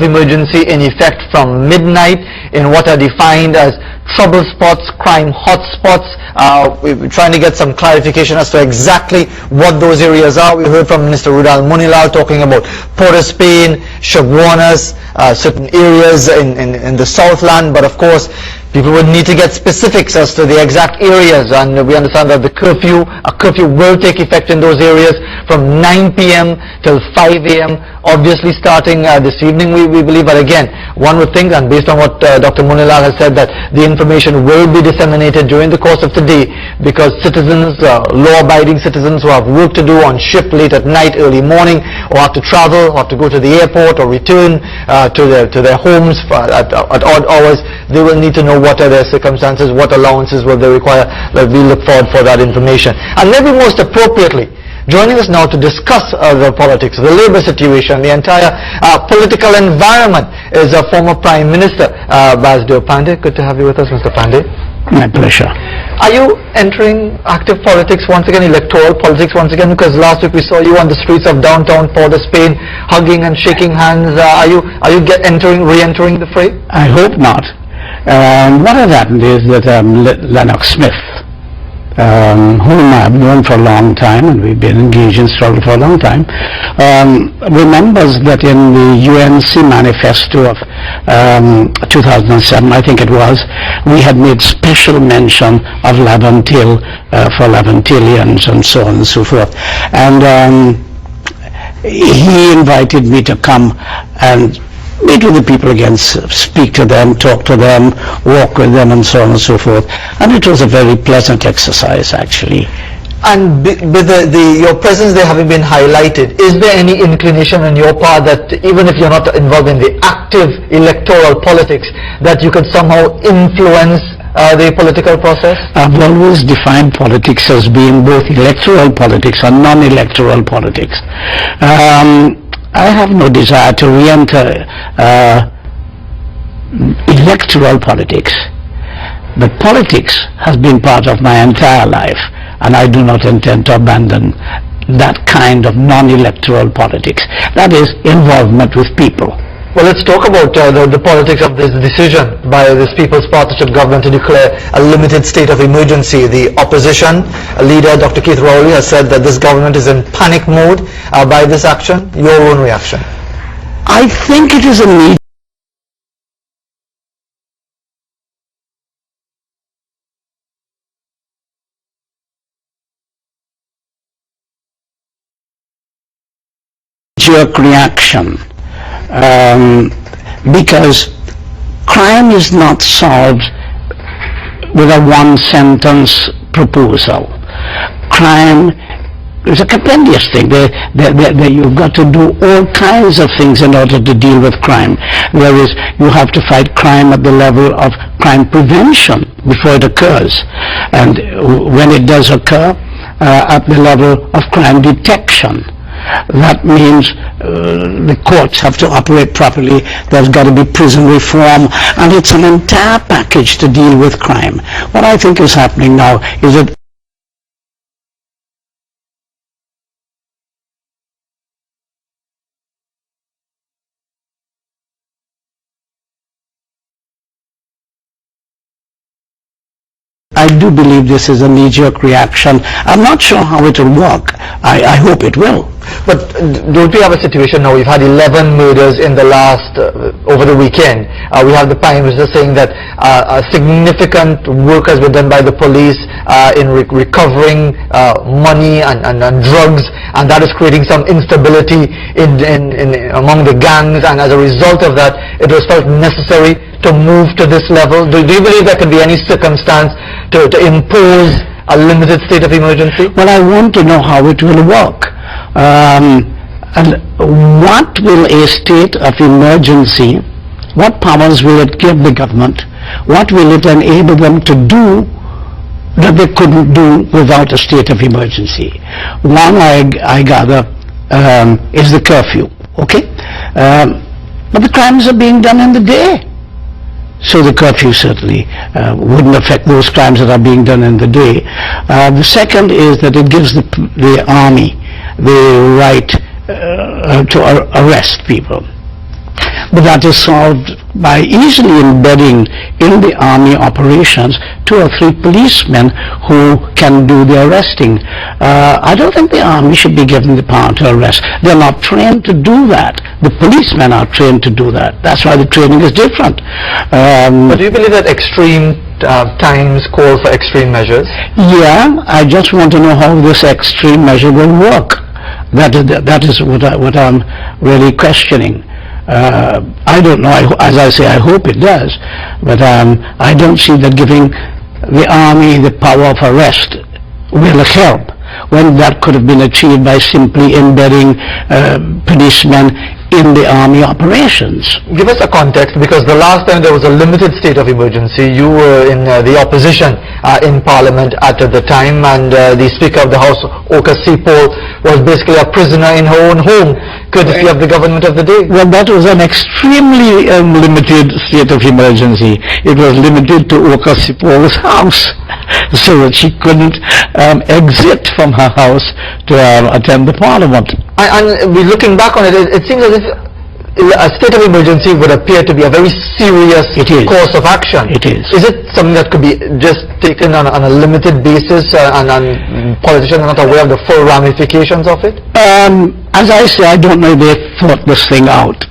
emergency in effect from midnight in what are defined as trouble spots, crime hotspots. We're trying to get some clarification as to exactly what those areas are. We heard from Minister Rudal Munilal talking about Port of Spain, Chaguanas, certain areas in the Southland, but of course people would need to get specifics as to the exact areas, and we understand that a curfew will take effect in those areas from 9 p.m. till 5 a.m. obviously starting this evening, we believe. But again, one would think, and based on what Dr. Munilal has said, that the information will be disseminated during the course of today, because citizens, law-abiding citizens who have work to do on shift late at night, early morning, or have to travel, or have to go to the airport or return to their homes at odd hours, they will need to know what are their circumstances, what allowances will they require. That we look forward for that information. And maybe most appropriately, joining us now to discuss the politics, the labor situation, the entire political environment is former Prime Minister Basdeo Panday. Good to have you with us, Mr. Panday. My pleasure. Are you entering active politics once again, electoral politics once again? Because last week we saw you on the streets of downtown Port of Spain, hugging and shaking hands. Are you re-entering the fray? I hope not. What has happened is that Lennox Smith, whom I have known for a long time, and we've been engaged in struggle for a long time, remembers that in the UNC manifesto of 2007, I think it was, we had made special mention of Lavantil for Lavantilians and so on and so forth. And he invited me to come and meet with the people again, speak to them, talk to them, walk with them, and so on and so forth. And it was a very pleasant exercise, actually. And with your presence there having been highlighted, is there any inclination on your part that even if you're not involved in the active electoral politics, that you could somehow influence the political process? I've always defined politics as being both electoral politics and non-electoral politics. I have no desire to re-enter electoral politics, but politics has been part of my entire life, and I do not intend to abandon that kind of non-electoral politics. That is, involvement with people. Well, let's talk about the politics of this decision by this People's Partnership government to declare a limited state of emergency. The opposition leader, Dr. Keith Rowley, has said that this government is in panic mode by this action. Your own reaction? I think it is a knee-jerk reaction. Because crime is not solved with a one-sentence proposal. Crime is a compendious thing. You've got to do all kinds of things in order to deal with crime. Whereas you have to fight crime at the level of crime prevention before it occurs. And when it does occur, at the level of crime detection. That means the courts have to operate properly. There's got to be prison reform, and it's an entire package to deal with crime. What I think is happening now is that I do believe this is a knee-jerk reaction. I'm not sure how it will work. I hope it will. But don't we have a situation now? We've had 11 murders in the last, over the weekend. We have the Prime Minister saying that significant work has been done by the police in recovering money and drugs, and that is creating some instability among the gangs, and as a result of that, it was felt necessary to move to this level. Do you believe there could be any circumstance to impose a limited state of emergency? Well, I want to know how it will work. And what will a state of emergency, what powers will it give the government? What will it enable them to do that they couldn't do without a state of emergency? One, I gather, is the curfew, okay? But the crimes are being done in the day. So the curfew certainly wouldn't affect those crimes that are being done in the day. The second is that it gives the army the right to arrest people. but that is solved by easily embedding in the army operations 2 or 3 policemen who can do the arresting. I don't think the army should be given the power to arrest. They're not trained to do that. The policemen are trained to do that. That's why the training is different. But do you believe that extreme times call for extreme measures? Yeah, I just want to know how this extreme measure will work. That is what I'm really questioning. I don't know, as I say, I hope it does, but I don't see that giving the army the power of arrest will help, when that could have been achieved by simply embedding policemen in the army operations. Give us a context, because the last time there was a limited state of emergency, you were in the opposition in Parliament at the time, and the Speaker of the House, Oka Sipol, was basically a prisoner in her own home, courtesy of the government of the day. Well, that was an extremely limited state of emergency. It was limited to Oka Sipol's house, so that she couldn't exit from her house to attend the Parliament. And looking back on it, it seems as if a state of emergency would appear to be a very serious course of action. It is. Is it something that could be just taken on a limited basis, and politicians are not aware of the full ramifications of it? As I say, I don't know if they thought this thing out.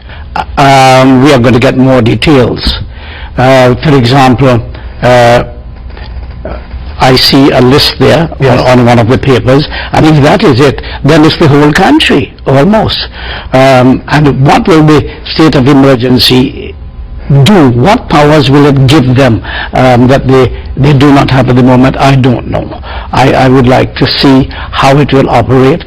We are going to get more details. For example, I see a list there on one of the papers, and if that is it, then it's the whole country, almost. And what will the state of emergency do? What powers will it give them that they do not have at the moment? I don't know. I would like to see how it will operate.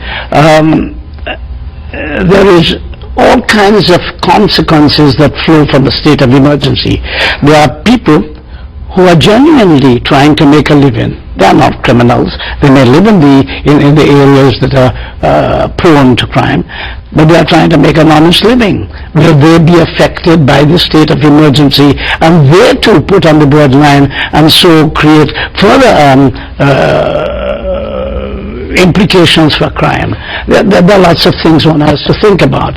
There is all kinds of consequences that flow from the state of emergency. There are people who are genuinely trying to make a living. They are not criminals. They may live in the areas that are prone to crime, but they are trying to make an honest living. Will they be affected by the state of emergency, and they too put on the borderline, and so create further implications for crime? There are lots of things one has to think about.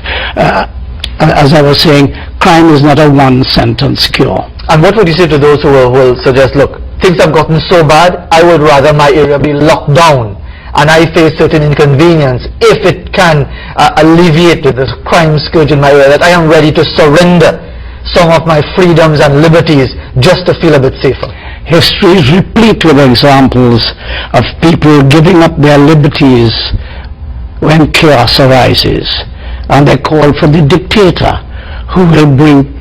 As I was saying, crime is not a one-sentence cure. And what would you say to those who will suggest, look, things have gotten so bad, I would rather my area be locked down, and I face certain inconvenience if it can alleviate the crime scourge in my area, that I am ready to surrender some of my freedoms and liberties just to feel a bit safer? History is replete with examples of people giving up their liberties when chaos arises, and they call for the dictator who will bring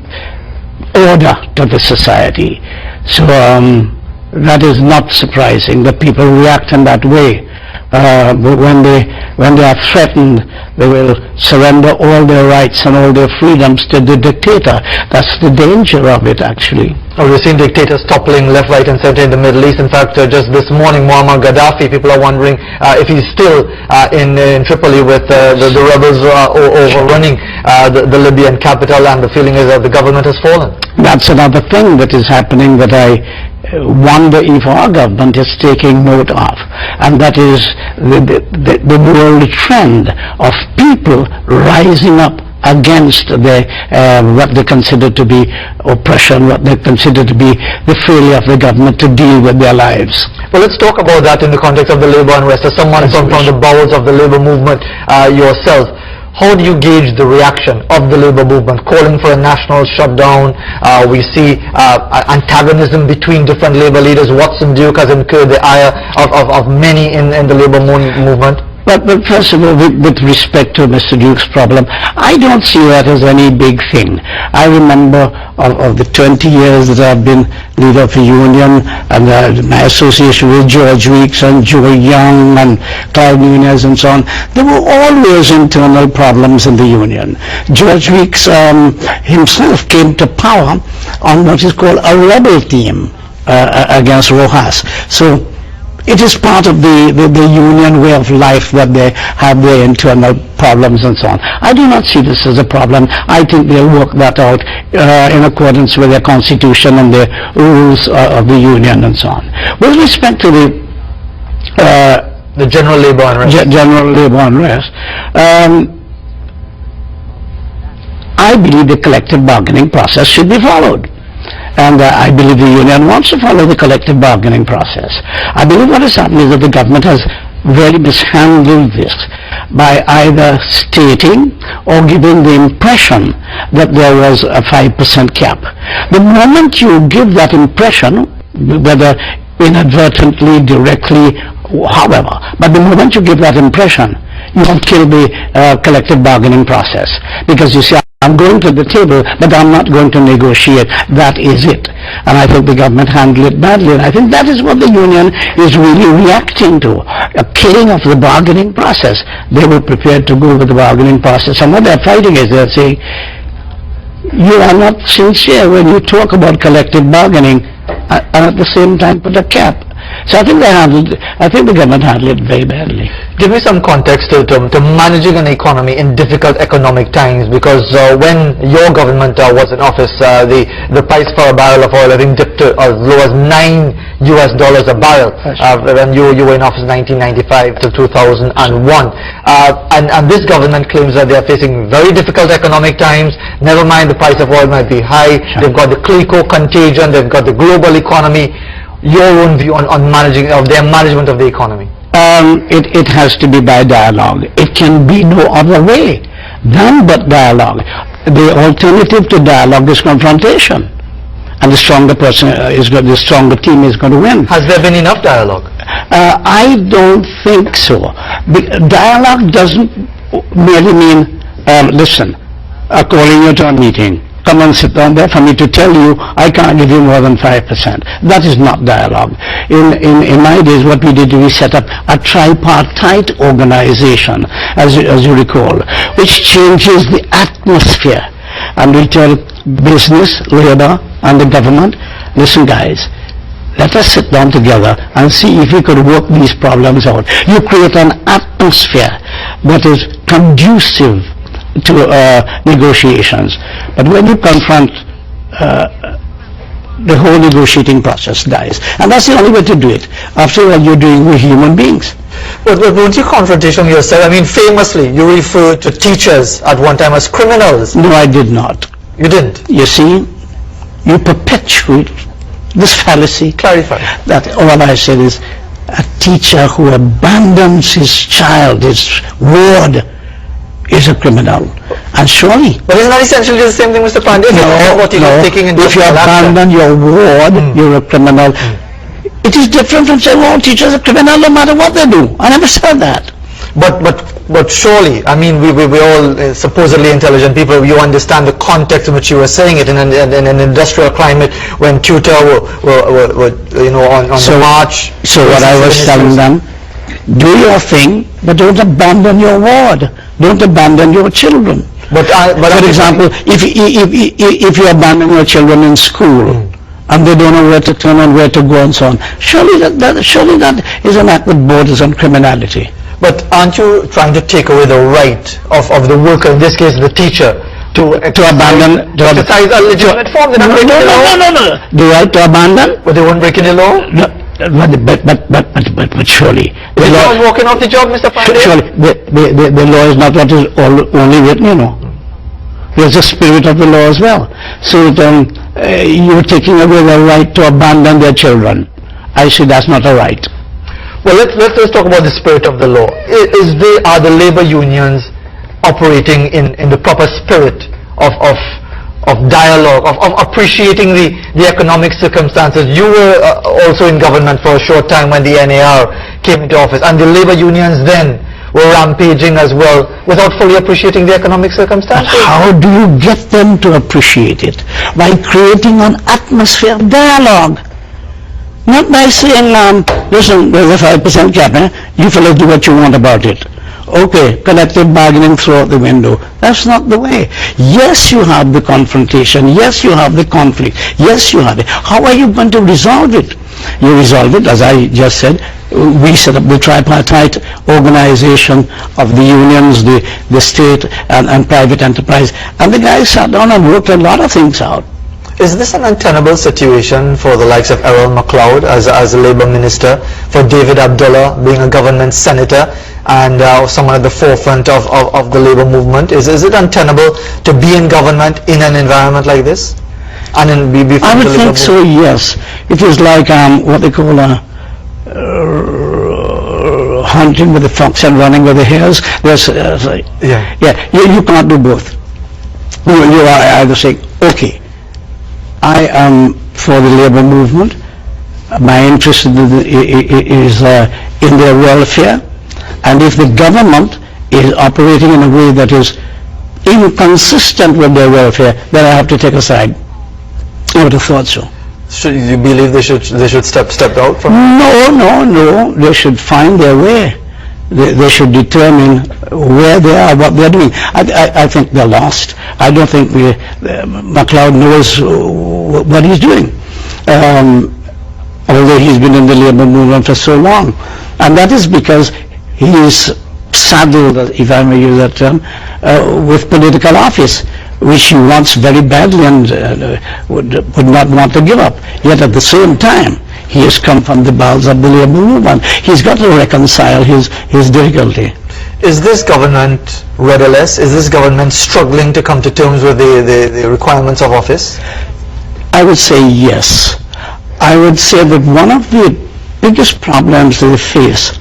order to the society. So that is not surprising that people react in that way. When they are threatened, they will surrender all their rights and all their freedoms to the dictator. That's the danger of it, actually. We've seen dictators toppling left, right and center in the Middle East. In fact, just this morning, Muammar Gaddafi, people are wondering if he's still in Tripoli with the rebels overrunning the Libyan capital, and the feeling is that the government has fallen. That's another thing that is happening that I wonder if our government is taking note of, and that is the world trend of people rising up against what they consider to be oppression, what they consider to be the failure of the government to deal with their lives. Well, let's talk about that in the context of the labor unrest. As someone from the bowels of the labor movement yourself, how do you gauge the reaction of the labor movement calling for a national shutdown? We see antagonism between different labor leaders. Watson Duke has incurred the ire of many in the labor movement. But first of all, with respect to Mr. Duke's problem, I don't see that as any big thing. I remember of the 20 years that I've been leader of the union, and my association with George Weeks and Joe Young and Clive Nunez and so on, there were always internal problems in the union. George Weeks himself came to power on what is called a rebel team against Rojas. So it is part of the union way of life that they have their internal problems and so on. I do not see this as a problem. I think they'll work that out in accordance with their constitution and the rules of the union and so on. With respect to the general labor unrest. I I believe the collective bargaining process should be followed. And I believe the union wants to follow the collective bargaining process. I believe what has happened is that the government has really mishandled this by either stating or giving the impression that there was a 5% cap. The moment you give that impression, whether inadvertently, directly, however, but the moment you give that impression, you have killed the collective bargaining process. Because you see, I'm going to the table, but I'm not going to negotiate. That is it. And I think the government handled it badly. And I think that is what the union is really reacting to. A killing of the bargaining process. They were prepared to go with the bargaining process. And what they're fighting is they're saying, you are not sincere when you talk about collective bargaining and at the same time put a cap. So I think the government handled it very badly. Give me some context to managing an economy in difficult economic times, because when your government was in office, the price for a barrel of oil, I think, dipped to as low as $9 a barrel when you were in office in 1995 to 2001. And this government claims that they are facing very difficult economic times. Never mind, the price of oil might be high. Sure. They've got the clico contagion. They've got the global economy. Your own view on their management of the economy? It has to be by dialogue. It can be no other way than but dialogue. The alternative to dialogue is confrontation, and the stronger the stronger team is going to win. Has there been enough dialogue? I don't think so. Dialogue doesn't merely mean listen, calling you to a meeting. Come and sit down there for me to tell you I can't give you more than 5%. That is not dialogue. In my days, what we did, we set up a tripartite organization, as you recall, which changes the atmosphere. And we tell business, labor, and the government, listen guys, let us sit down together and see if we could work these problems out. You create an atmosphere that is conducive to negotiations. But when you confront, the whole negotiating process dies. And that's the only way to do it. After all, you're doing with human beings. But weren't you confrontational yourself? I mean, famously, you referred to teachers at one time as criminals. No, I did not. You didn't? You see, you perpetuate this fallacy. Clarify. That all I said is, a teacher who abandons his child, his ward, is a criminal. And surely... But isn't that essentially the same thing, Mr. Panday? No. If you abandon your ward, you're a criminal. It is different from saying, oh, teachers are criminal no matter what they do. I never said that. But surely, I mean, we're all supposedly intelligent people. You understand the context in which you were saying it in an industrial climate when tutor were on the march. So what I was telling them, do your thing, but don't abandon your ward. Don't abandon your children. But for example, if you abandon your children in school and they don't know where to turn and where to go and so on, surely that is an act that borders on criminality. But aren't you trying to take away the right of the worker, in this case the teacher, to exercise a legitimate form? No. The right to abandon? But they won't break any law? No. But surely the law is walking off the job, Mr. Panday. Surely the law is not what is only written, you know. There's the spirit of the law as well. So you're taking away the right to abandon their children. I say that's not a right. Well, let's talk about the spirit of the law. Are the labor unions operating in the proper spirit of dialogue, of appreciating the economic circumstances? You were also in government for a short time when the NAR came into office, and the labor unions then were rampaging as well without fully appreciating the economic circumstances. How do you get them to appreciate it? By creating an atmosphere of dialogue. Not by saying, listen, there's a 5% cap, you fellows do what you want about it. Okay, collective bargaining, throw out the window. That's not the way. Yes, you have the confrontation. Yes, you have the conflict. Yes, you have it. How are you going to resolve it? You resolve it, as I just said. We set up the tripartite organization of the unions, the state, and private enterprise. And the guys sat down and worked a lot of things out. Is this an untenable situation for the likes of Errol MacLeod as a labor minister, for David Abdullah being a government senator, and someone at the forefront of the labor movement. Is it untenable to be in government in an environment like this? And I would think so, yes. It is like what they call hunting with the fox and running with the hares. You can't do both. You are either saying, okay, I am for the labor movement, my interest is in their welfare, and if the government is operating in a way that is inconsistent with their welfare, then I have to take a side. I would have thought so. Should you believe they should step out from? No. They should find their way. They should determine where they are, what they're doing. I think they're lost. I don't think MacLeod knows what he's doing, although he's been in the labor movement for so long. And that is because he is saddled, if I may use that term, with political office, which he wants very badly and would not want to give up. Yet at the same time, he has come from the bowels of the labor movement. He's got to reconcile his difficulty. Is this government rudderless? Is this government struggling to come to terms with the requirements of office? I would say yes. I would say that one of the biggest problems they face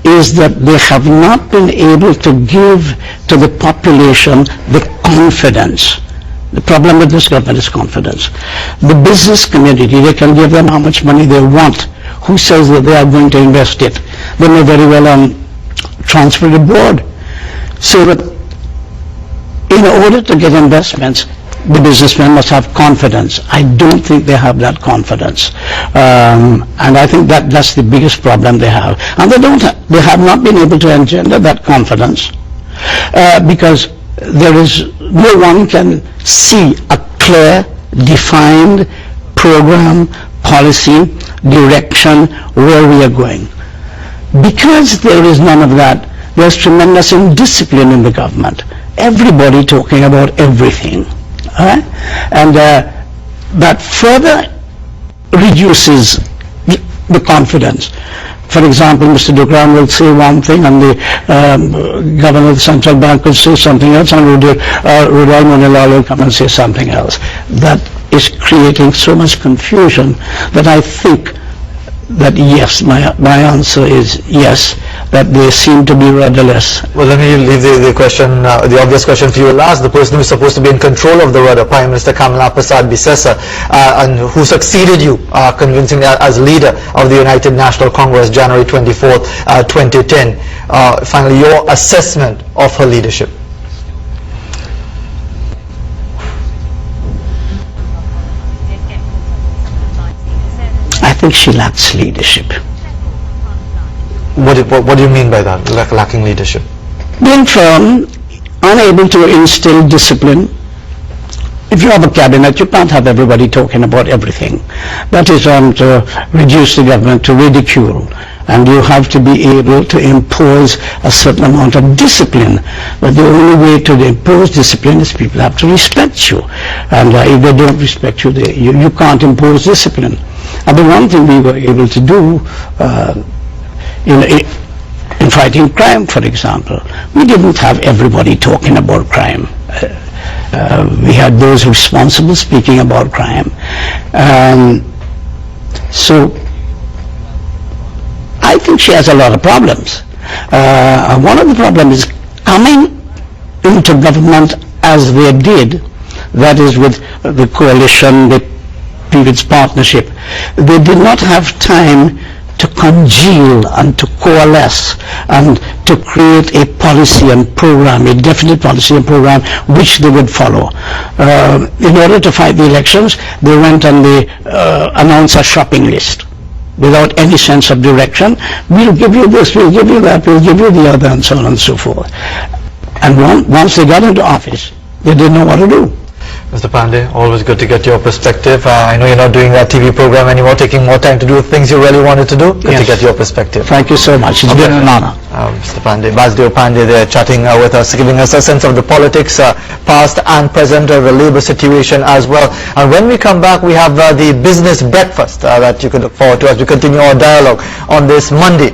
is that they have not been able to give to the population the confidence. The problem with this government is confidence. The business community, they can give them how much money they want. Who says that they are going to invest it? They may very well transfer the board. So that in order to get investments, the businessmen must have confidence. I don't think they have that confidence. And I think that's the biggest problem they have. And they have not been able to engender that confidence because no one can see a clear, defined program, policy, direction, where we are going. Because there is none of that, there's tremendous indiscipline in the government. Everybody talking about everything. And that further reduces the confidence. For example, Mr. Dukran will say one thing and the governor of the central bank will say something else, and Rudolph Monilal will come and say something else. That is creating so much confusion that I think that yes, my answer is yes, that they seem to be rudderless. Well, let me leave the question, the obvious question for you last. The person who is supposed to be in control of the rudder, Prime Minister Kamala Prasad Bisesa, and who succeeded you convincingly as leader of the United National Congress, January 24th, 2010. Finally, your assessment of her leadership. I think she lacks leadership. What do you mean by that, lacking leadership? Being firm, unable to instill discipline. If you have a cabinet, you can't have everybody talking about everything. That is to reduce the government to ridicule. And you have to be able to impose a certain amount of discipline. But the only way to impose discipline is people have to respect you. And if they don't respect you, you can't impose discipline. And the one thing we were able to do in fighting crime, for example, we didn't have everybody talking about crime. We had those responsible speaking about crime. So I think she has a lot of problems. One of the problems is coming into government as they did, that is with the coalition, the previous partnership. They did not have time to congeal and to coalesce and to create a policy and program, a definite policy and program which they would follow. In order to fight the elections, they went and they announced a shopping list without any sense of direction. We'll give you this, we'll give you that, we'll give you the other, and so on and so forth. And once they got into office, they didn't know what to do. Mr. Panday, always good to get your perspective. I know you're not doing that TV program anymore, taking more time to do things you really wanted to do. Good to get your perspective. Thank you so much. It's been an honor. Mr. Panday, Basdeo Panday, they're chatting with us, giving us a sense of the politics, past and present, of the labor situation as well. And when we come back, we have the business breakfast that you can look forward to as we continue our dialogue on this Monday.